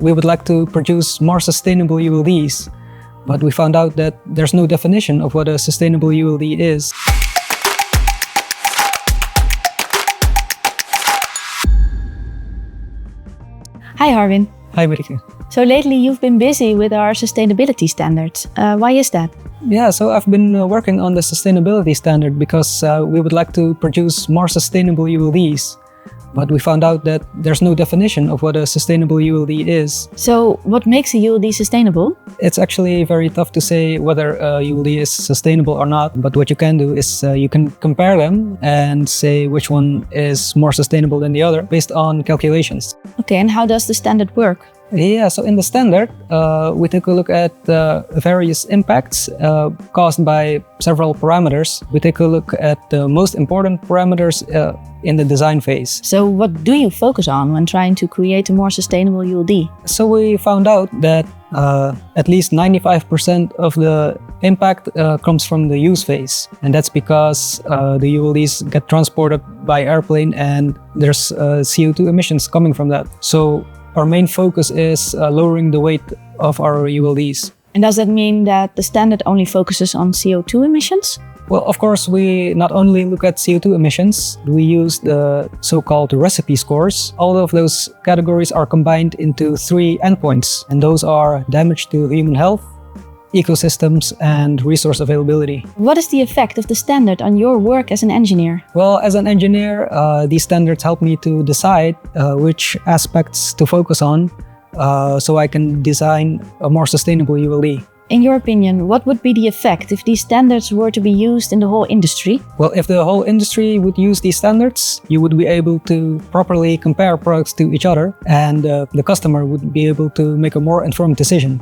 We would like to produce more sustainable ULDs, but we found out that there's no definition of what a sustainable ULD is. Hi Harwin. Hi Marike. So lately you've been busy with our sustainability standards. Why is that? Yeah, so I've been working on the sustainability standard because we would like to produce more sustainable ULDs. But we found out that there's no definition of what a sustainable ULD is. So what makes a ULD sustainable? It's actually very tough to say whether a ULD is sustainable or not. But what you can do is you can compare them and say which one is more sustainable than the other based on calculations. Okay, and how does the standard work? Yeah, so in the standard, we take a look at various impacts caused by several parameters. We take a look at the most important parameters in the design phase. So what do you focus on when trying to create a more sustainable ULD? So we found out that at least 95% of the impact comes from the use phase. And that's because the ULDs get transported by airplane and there's CO2 emissions coming from that. So our main focus is lowering the weight of our ULDs. And does that mean that the standard only focuses on CO2 emissions? Well, of course, we not only look at CO2 emissions, we use the so-called recipe scores. All of those categories are combined into 3 endpoints, and those are damage to human health, ecosystems, and resource availability. What is the effect of the standard on your work as an engineer? Well, as an engineer, these standards help me to decide which aspects to focus on so I can design a more sustainable ULD. In your opinion, what would be the effect if these standards were to be used in the whole industry? Well, if the whole industry would use these standards, you would be able to properly compare products to each other, and the customer would be able to make a more informed decision.